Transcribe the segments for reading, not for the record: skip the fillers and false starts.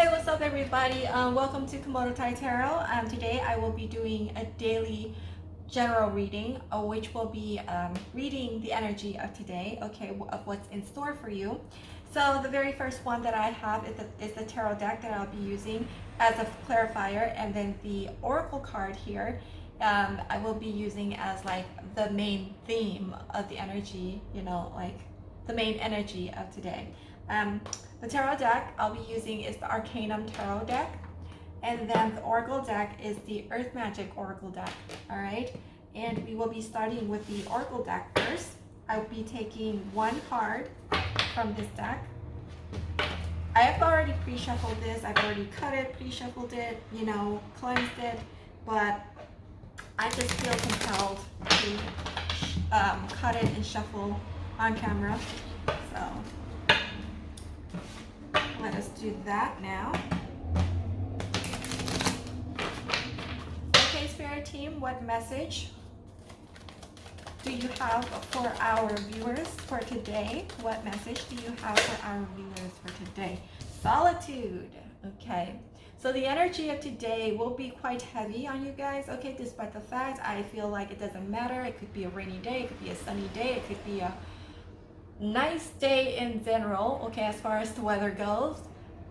Hey, what's up, everybody? Welcome to Komodo Tai Tarot. Today I will be doing a daily general reading, which will be reading the energy of today, okay, of what's in store for you. So the very first one that I have is the tarot deck that I'll be using as a clarifier, and then the oracle card here I will be using as like the main theme of the energy, like the main energy of today. The tarot deck I'll be using is the Arcanum Tarot deck, and then the Oracle deck is the Earth Magic Oracle deck, all right? And we will be starting with the Oracle deck first. I'll be taking one card from this deck. I have already pre-shuffled this. I've already cut it, pre-shuffled it, cleansed it, but I just feel compelled to cut it and shuffle on camera. So let us do that now. Okay, Spirit Team, what message do you have for our viewers for today? What message do you have for our viewers for today? Solitude. Okay. So the energy of today will be quite heavy on you guys, okay? Despite the fact I feel like it doesn't matter. It could be a rainy day. It could be a sunny day. It could be a nice day in general, okay, as far as the weather goes.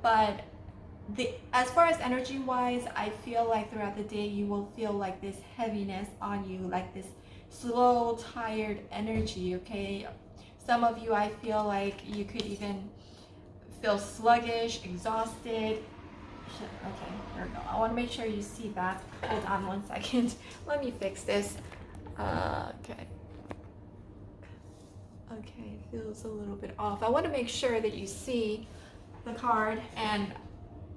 But as far as energy wise, I feel like throughout the day you will feel like this heaviness on you, like this slow, tired energy, okay? Some of you, I feel like you could even feel sluggish, exhausted. Okay, there we go. I want to make sure you see that. Hold on one second. Let me fix this. Okay. Okay, feels a little bit off. I want to make sure that you see the card and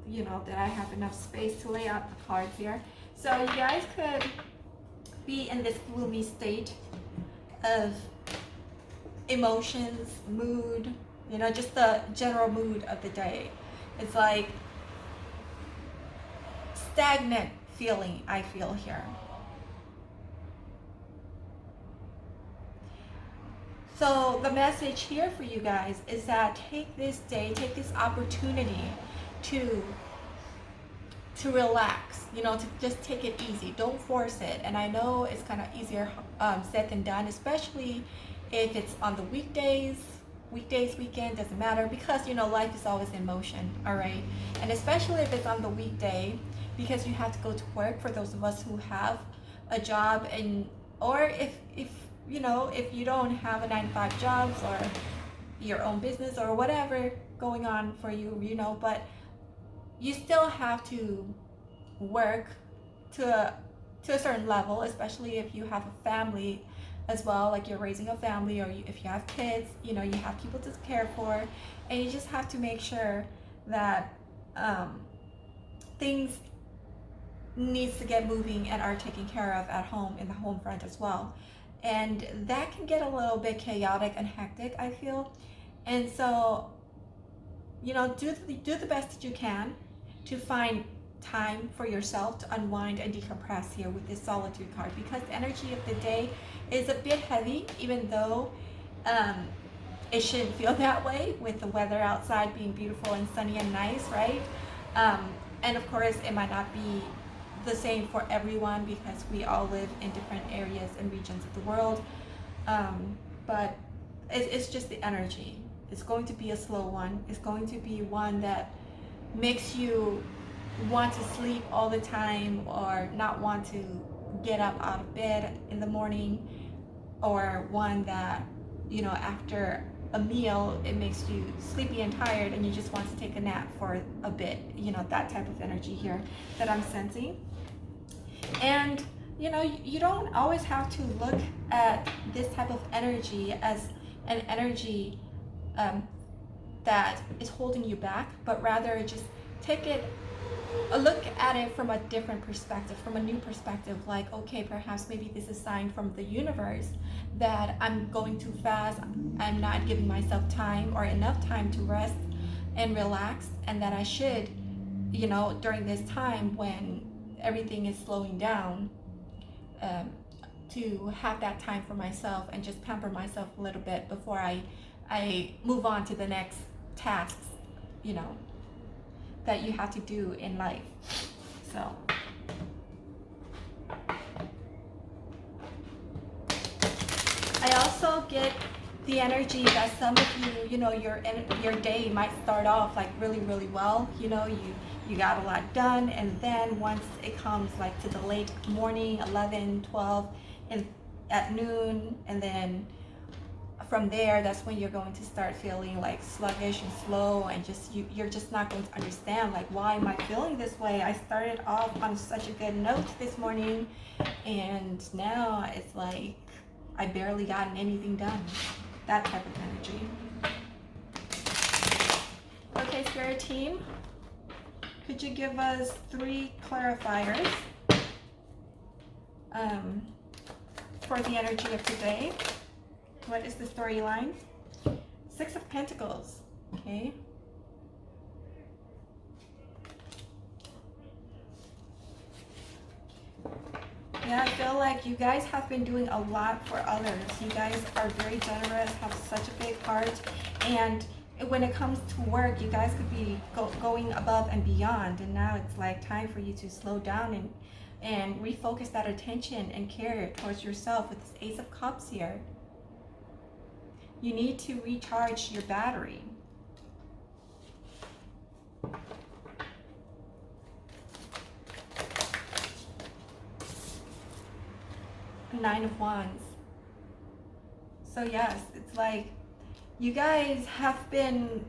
that I have enough space to lay out the cards here. So you guys could be in this gloomy state of emotions, mood, just the general mood of the day. It's like stagnant feeling I feel here. So the message here for you guys is that take this day, take this opportunity to relax, to just take it easy. Don't force it. And I know it's kind of easier said than done, especially if it's on the weekdays, weekend, doesn't matter, because life is always in motion, all right? And especially if it's on the weekday, because you have to go to work, for those of us who have a job, or if you don't have a 9-to-5 jobs or your own business or whatever going on for you, but you still have to work to a certain level, especially if you have a family as well, like you're raising a family, or if you have kids, you have people to care for, and you just have to make sure that things needs to get moving and are taken care of at home, in the home front as well. And that can get a little bit chaotic and hectic, I feel. And so, do the best that you can to find time for yourself to unwind and decompress here with this Solitude card, because the energy of the day is a bit heavy, even though it shouldn't feel that way with the weather outside being beautiful and sunny and nice, right? And of course, it might not be the same for everyone, because we all live in different areas and regions of the world, but it's just the energy. It's going to be a slow one. It's going to be one that makes you want to sleep all the time, or not want to get up out of bed in the morning, or one that after a meal it makes you sleepy and tired and you just want to take a nap for a bit, that type of energy here that I'm sensing. And you don't always have to look at this type of energy as an energy that is holding you back, but rather just take a look at it from a different perspective, from a new perspective, like, okay, perhaps maybe this is a sign from the universe that I'm going too fast, I'm not giving myself time or enough time to rest and relax, and that I should, during this time when everything is slowing down, to have that time for myself and just pamper myself a little bit before I move on to the next tasks, that you have to do in life. So I also get the energy that some of you, you know, your day might start off like really, really well. You know, you got a lot done, and then once it comes like to the late morning, 11, 12, and at noon, and then from there, that's when you're going to start feeling like sluggish and slow, and just you're just not going to understand like, why am I feeling this way? I started off on such a good note this morning, and now it's like I barely gotten anything done. That type of energy. Okay, Spirit team, could you give us 3 clarifiers for the energy of today? What is the storyline? 6 of Pentacles. Okay. Yeah, I feel like you guys have been doing a lot for others. You guys are very generous, have such a big heart, and when it comes to work, you guys could be going above and beyond, and now it's like time for you to slow down and refocus that attention and care towards yourself with this Ace of Cups here. You need to recharge your battery. Nine of Wands. So yes, it's like you guys have been,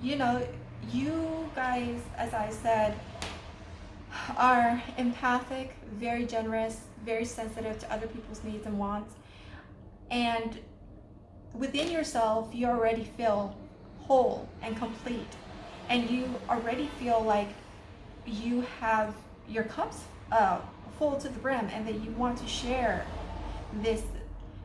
you know, you guys, as I said, are empathic, very generous, very sensitive to other people's needs and wants. And within yourself, you already feel whole and complete. And you already feel like you have your cups full to the brim, and that you want to share this,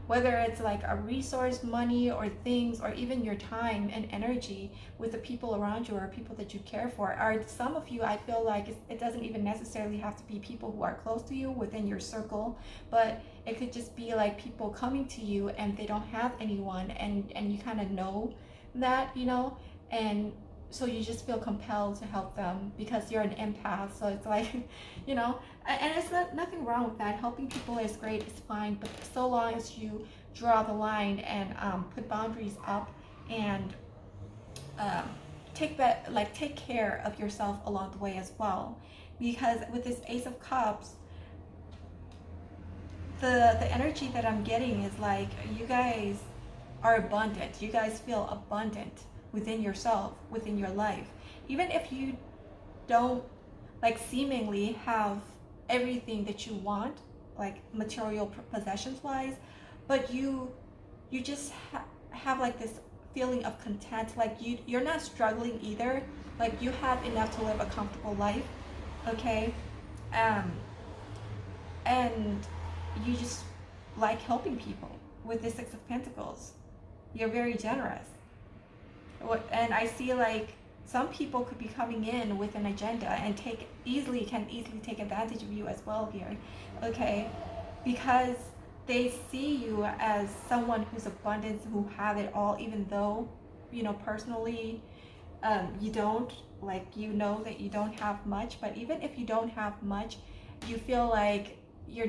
whether it's like a resource, money, or things, or even your time and energy with the people around you or people that you care for. Or some of you, I feel like it doesn't even necessarily have to be people who are close to you within your circle, but it could just be like people coming to you and they don't have anyone, and you kind of know that, you know, and so you just feel compelled to help them because you're an empath. So it's like, you know, and it's nothing wrong with that. Helping people is great, it's fine, but so long as you draw the line and put boundaries up and take care of yourself along the way as well. Because with this Ace of Cups, the energy that I'm getting is like you guys are abundant. You guys feel abundant within yourself, within your life. Even if you don't like seemingly have everything that you want, like material possessions wise, but you just have like this feeling of content, like you're not struggling either, like you have enough to live a comfortable life, okay? And you just like helping people with the 6 of Pentacles. You're very generous. And I see like some people could be coming in with an agenda and can easily take advantage of you as well here, okay? Because they see you as someone who's abundant, who have it all, even though, you know, personally you don't, like, you know that you don't have much. But even if you don't have much, you feel like your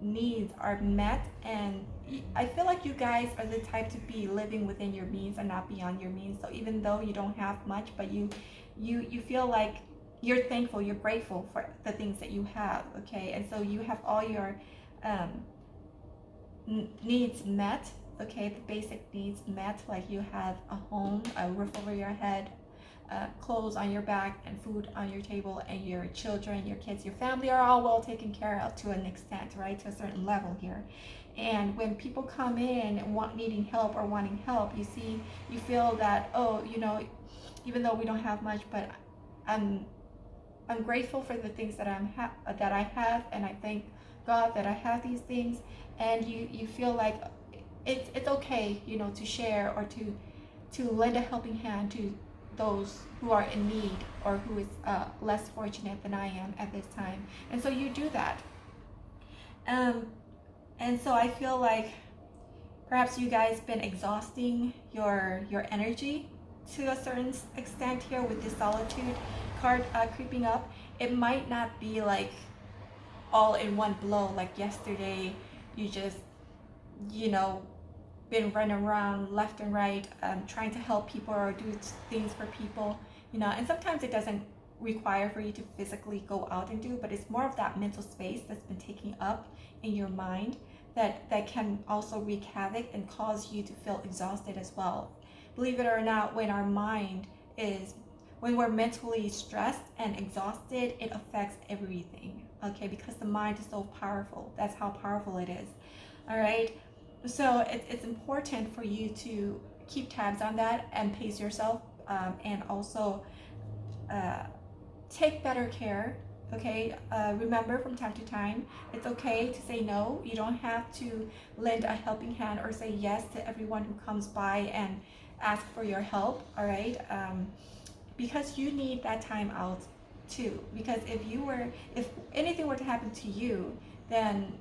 needs are met, and I feel like you guys are the type to be living within your means and not beyond your means. So even though you don't have much, but you feel like you're thankful, you're grateful for the things that you have, okay? And so you have all your needs met, okay? The basic needs met, like you have a home, a roof over your head, clothes on your back, and food on your table, and your children, your kids, your family are all well taken care of to an extent, right? To a certain level here. And when people come in and needing help or wanting help, you feel that, oh, you know, even though we don't have much, but I'm grateful for the things that that I have, and I thank God that I have these things. And you feel like it's okay, you know, to share or to lend a helping hand to those who are in need or who is less fortunate than I am at this time. And so you do that. And so I feel like perhaps you guys been exhausting your energy to a certain extent here with this solitude, card creeping up, it might not be like all in one blow. Like yesterday, you just, you know, been running around left and right, trying to help people or do things for people, you know. And sometimes it doesn't require for you to physically go out and do, but it's more of that mental space that's been taking up in your mind that can also wreak havoc and cause you to feel exhausted as well. Believe it or not, when we're mentally stressed and exhausted, it affects everything, okay? Because the mind is so powerful. That's how powerful it is, all right? So it's important for you to keep tabs on that and pace yourself, and also take better care, okay? Remember, from time to time, it's okay to say no. You don't have to lend a helping hand or say yes to everyone who comes by and ask for your help, all right? Because you need that time out too. Because if anything were to happen to you, then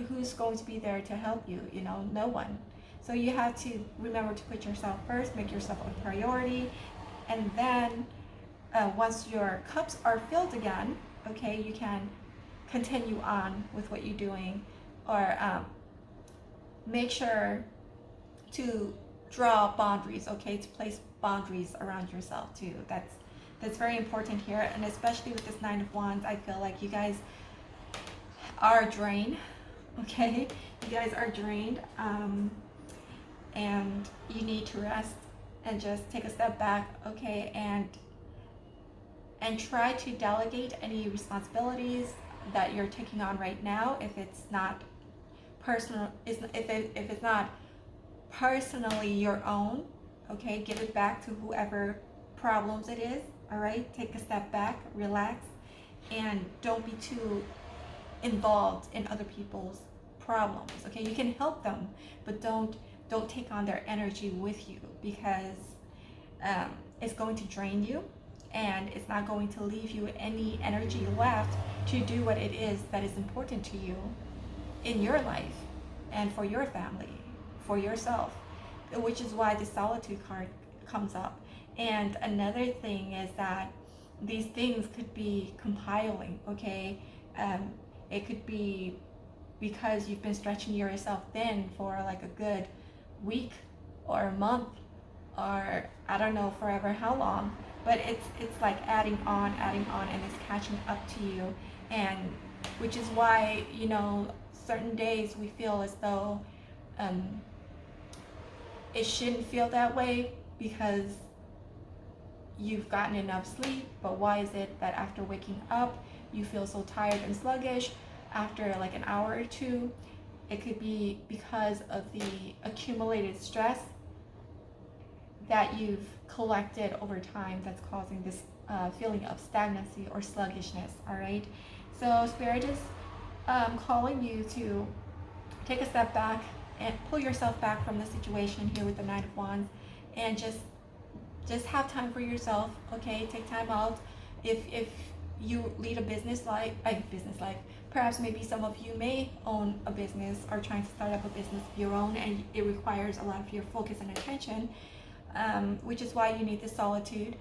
who's going to be there to help you? You know, no one. So you have to remember to put yourself first, make yourself a priority, and then once your cups are filled again, okay, you can continue on with what you're doing, or make sure to draw boundaries, okay, to place boundaries around yourself too. That's very important here, and especially with this Nine of Wands, I feel like you guys are drained, okay? You guys are drained, and you need to rest and just take a step back, okay, and try to delegate any responsibilities that you're taking on right now. If it's not personal, if it's not personally your own, okay, give it back to whoever problems it is, all right? Take a step back, relax, and don't be too involved in other people's problems, okay? You can help them, but don't take on their energy with you, because it's going to drain you, and it's not going to leave you any energy left to do what it is that is important to you in your life and for your family, for yourself, which is why the Solitude card comes up. And another thing is that these things could be compiling, okay? It could be because you've been stretching yourself thin for like a good week or a month, or I don't know, forever how long, but it's like adding on, and it's catching up to you. And which is why, you know, certain days we feel as though it shouldn't feel that way because you've gotten enough sleep. But why is it that after waking up you feel so tired and sluggish after like an hour or two? It could be because of the accumulated stress that you've collected over time that's causing this feeling of stagnancy or sluggishness, all right? So Spirit is calling you to take a step back and pull yourself back from the situation here with the Nine of Wands, and just have time for yourself, okay? Take time out. If you lead a business life, perhaps maybe some of you may own a business or trying to start up a business of your own, and it requires a lot of your focus and attention, which is why you need this solitude.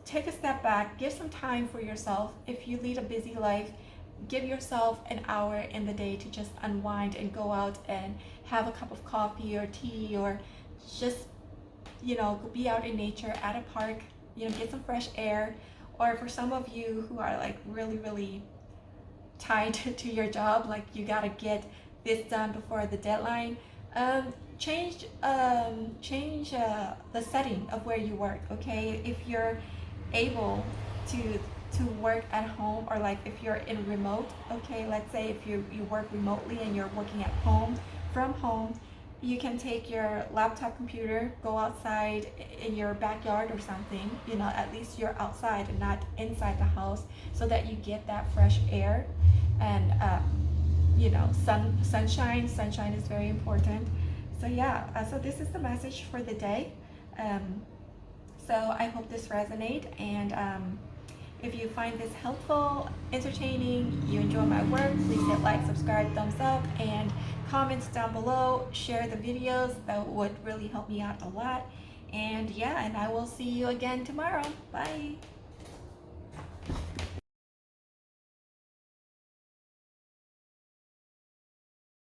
Take a step back, give some time for yourself. If you lead a busy life, give yourself an hour in the day to just unwind and go out and have a cup of coffee or tea, or just, you know, be out in nature at a park, you know, get some fresh air. Or for some of you who are like really, really tied to your job, like you gotta get this done before the deadline, change the setting of where you work, okay? If you're able to work at home, or like if you're in remote, okay, let's say if you work remotely and you're working at home, from home, you can take your laptop computer, go outside in your backyard or something, you know, at least you're outside and not inside the house, so that you get that fresh air and you know, sunshine is very important. So yeah, so this is the message for the day. So I hope this resonates, and if you find this helpful, entertaining, you enjoy my work, please hit like, subscribe, thumbs up, and comments down below. Share the videos, that would really help me out a lot. And yeah, and I will see you again tomorrow. Bye.